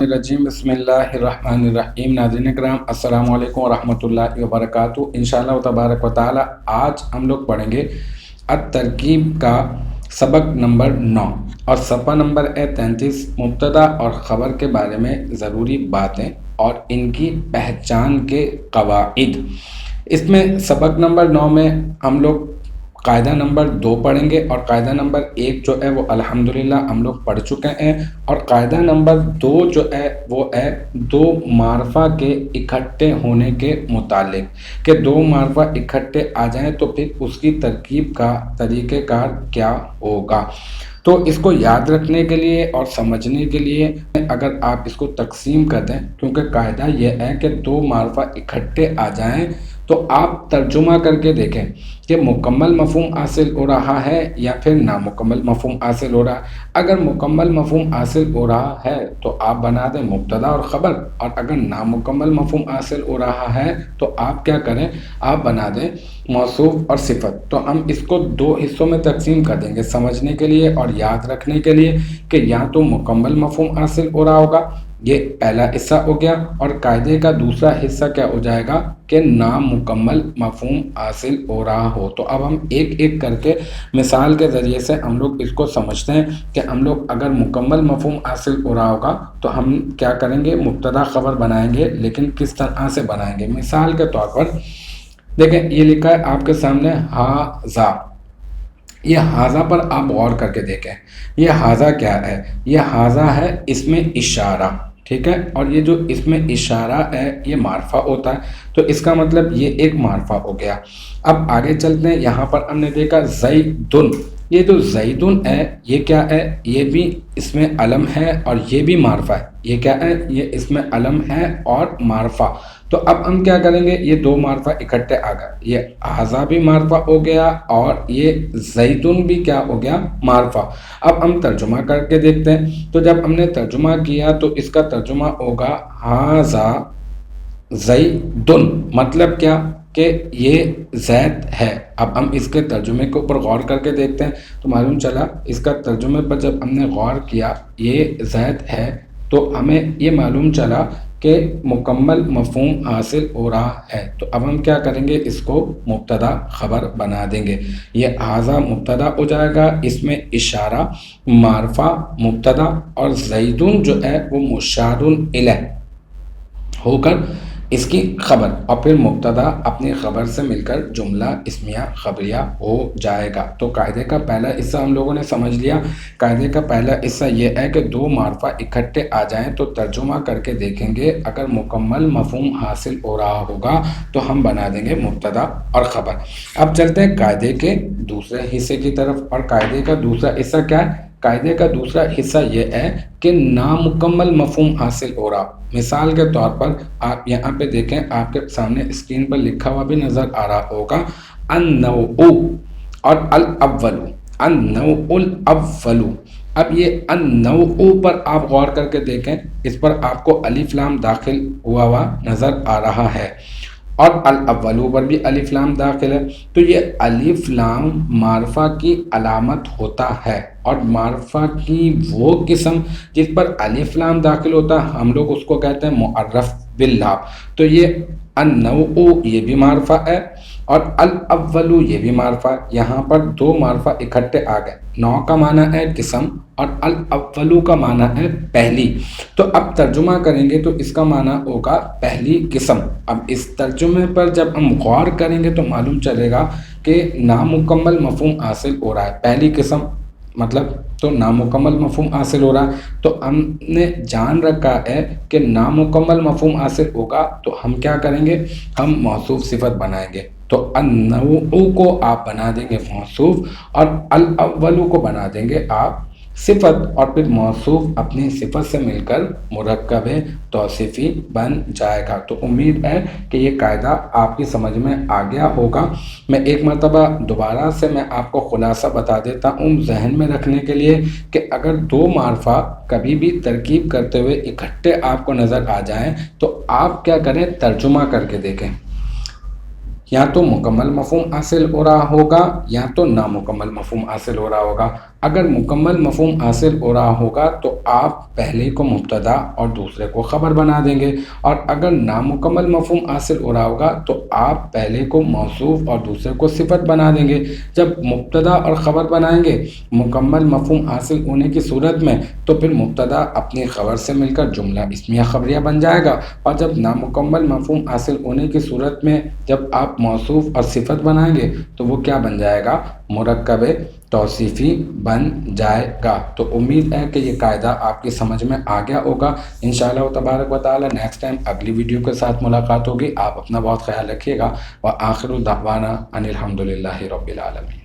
रजीम बिस्मिल्लाहिर्रहमानिर्रहीम। नाज़रीन करام अस्सलामु अलैकुम वरहमतुल्लाहि वबरकातुहू। इंशाअल्लाह तबारक व तआला आज हम लोग पढ़ेंगे तरकीब का सबक नंबर 9 और सफ़ा नंबर 33 मुब्तदा और ख़बर के बारे में ज़रूरी बातें और इनकी पहचान के कवाइद। इसमें सबक नंबर 9 में हम लोग कायदा नंबर 2 पढ़ेंगे और कायदा नंबर 1 जो है वो अल्हम्दुलिल्लाह हम लोग पढ़ चुके हैं और कायदा नंबर 2 जो है वो है दो मारफा के इकट्ठे होने के मुतालिक कि दो मारफा इकट्ठे आ जाएं तो फिर उसकी तरकीब का तरीक़ेकार क्या होगा। तो इसको याद रखने के लिए और समझने के लिए अगर आप इसको तकसीम कर दें, क्योंकि कायदा ये है कि दो मारफा इकट्ठे आ जाएं तो आप तर्जुमा करके देखें कि मुकम्मल मफ़हूम हासिल हो रहा है या फिर नामुकम्मल मफ़हूम हासिल हो रहा है। अगर मुकम्मल मफ़हूम हासिल हो रहा है तो आप बना दें मुब्तदा और ख़बर, और अगर नामुकम्मल मफ़हूम हासिल हो रहा है तो आप क्या करें, आप बना दें मौसूफ़ और सिफ़त। तो हम इसको दो हिस्सों में तकसीम कर देंगे समझने के लिए और याद रखने के लिए कि या तो मुकम्मल मफ़हूम हासिल हो रहा होगा, ये पहला हिस्सा हो गया, और कायदे का दूसरा हिस्सा क्या हो जाएगा कि नामुकम्मल मफ़हूम हासिल हो रहा हो। तो अब हम एक एक करके मिसाल के ज़रिए से हम लोग इसको समझते हैं कि हम लोग अगर मुकम्मल मफ़हूम हासिल हो रहा होगा तो हम क्या करेंगे, मुब्तदा ख़बर बनाएंगे, लेकिन किस तरह से बनाएंगे। मिसाल के तौर पर देखें, ये लिखा है आपके सामने हाज़ा। ये हाज़ा पर आप गौर करके देखें, ये हाज़ा क्या है, ये हाज़ा है इसमें इशारा, ठीक है, और ये जो इसमें इशारा है ये मारफा होता है, तो इसका मतलब ये एक मारफा हो गया। अब आगे चलते हैं, यहाँ पर हमने देखा ज़ैदुन, ये जो ज़ैदुन है ये क्या है, ये भी इसमें अलम है और ये भी मारफा है। ये क्या है, ये इसमें अलम है और मारफा। तो अब हम क्या करेंगे, ये दो मारफा इकट्ठे आ गए, ये हाज़ा भी मारफा हो गया और ये ज़ैदुन भी क्या हो गया, मारफा। अब हम तर्जुमा करके देखते हैं, तो जब हमने तर्जुमा किया तो इसका तर्जुमा होगा हाज़ा ज़ैदुन, मतलब क्या कि ये ज़ैद है। अब हम इसके तर्जुमे के ऊपर गौर करके देखते हैं तो मालूम चला, इसका तर्जुमे पर जब हमने गौर किया ये ज़ैद है तो हमें ये मालूम चला कि मुकम्मल मफ़हूम हासिल हो रहा है। तो अब हम क्या करेंगे, इसको मुब्तदा ख़बर बना देंगे। ये हाज़ा मुब्तदा हो जाएगा, इसमें इशारा मारफा मुब्तदा और ज़ैदुन जो है वो मुशारुन इलैह होकर इसकी ख़बर, और फिर मुब्तदा अपनी ख़बर से मिलकर जुमला इस्मिया ख़बरिया हो जाएगा। तो कायदे का पहला हिस्सा हम लोगों ने समझ लिया। कायदे का पहला हिस्सा ये है कि दो मारफा इकट्ठे आ जाएं तो तर्जुमा करके देखेंगे, अगर मुकम्मल मफ़हूम हासिल हो रहा होगा तो हम बना देंगे मुब्तदा और ख़बर। अब चलते हैं कायदे के दूसरे हिस्से की तरफ, और कायदे का दूसरा हिस्सा क्या है, कायदे का दूसरा हिस्सा ये है कि नामुकम्मल मफ़हूम हासिल हो रहा। मिसाल के तौर पर आप यहाँ पे देखें, आपके सामने स्क्रीन पर लिखा हुआ भी नज़र आ रहा होगा अन्नऊ और अल अव्वलू, अन्नउल अव्वलू। अब ये अन्नऊ पर आप गौर करके देखें, इस पर आपको अलिफ लाम दाखिल हुआ नज़र आ रहा है और अल अव्वलू पर भी अलिफ लाम दाखिल है। तो ये अलिफ लाम मारफा की अलामत होता है, और मारफा की वो किस्म जिस पर अलिफ लाम दाखिल होता है हम लोग उसको कहते हैं मुअर्रफ बिल्लाम। तो ये अन्नऊ ये भी मारफा है और अल अव्वलू ये भी मारफा। यहाँ पर दो मारफा इकट्ठे आ गए, नौ का माना है किस्म और अल अव्वलू का माना है पहली। तो अब तर्जुमा करेंगे तो इसका माना होगा पहली किस्म। अब इस तर्जुमे पर जब हम गौर करेंगे तो मालूम चलेगा कि नामुकम्मल मफ़हूम हासिल हो रहा है, पहली किस्म मतलब तो नामुकम्मल मफ़हूम हासिल हो रहा है। तो हमने जान रखा है कि नामुकम्मल मफ़हूम हासिल होगा तो हम क्या करेंगे, हम मौसूफ़ सिफ़त बनाएंगे। तो अन्नऊ को आप बना देंगे मौसूफ़ और अल अव्वलू को बना देंगे आप صفت اور پھر موصوف اپنی صفت سے مل کر مرکب توصیفی بن جائے گا۔ تو امید ہے کہ یہ قاعدہ آپ کی سمجھ میں آ گیا ہوگا۔ میں ایک مرتبہ دوبارہ سے میں آپ کو خلاصہ بتا دیتا ہوں ذہن میں رکھنے کے لیے کہ اگر دو معرفہ کبھی بھی ترکیب کرتے ہوئے اکٹھے آپ کو نظر آ جائیں تو آپ کیا کریں، ترجمہ کر کے دیکھیں۔ یا تو مکمل مفہوم حاصل ہو رہا ہوگا یا تو نامکمل مفہوم حاصل ہو رہا ہوگا۔ اگر مکمل مفہوم حاصل ہو رہا ہوگا تو آپ پہلے کو مبتدا اور دوسرے کو خبر بنا دیں گے، اور اگر نامکمل مفہوم حاصل ہو رہا ہوگا تو آپ پہلے کو موصوف اور دوسرے کو صفت بنا دیں گے۔ جب مبتدا اور خبر بنائیں گے مکمل مفہوم حاصل ہونے کی صورت میں تو پھر مبتدا اپنی خبر سے مل کر جملہ اسمیہ خبریہ بن جائے گا، اور جب نامکمل مفہوم حاصل ہونے کی صورت میں جب آپ موصوف اور صفت بنائیں گے تو وہ کیا بن جائے گا، مرکب توصیفی بن جائے گا۔ تو امید ہے کہ یہ قاعدہ آپ کی سمجھ میں آ گیا ہوگا۔ انشاءاللہ تبارک و تعالی نیکسٹ ٹائم اگلی ویڈیو کے ساتھ ملاقات ہوگی۔ آپ اپنا بہت خیال رکھیے گا۔ وآخر دعوانا ان الحمدللہ رب العالمین۔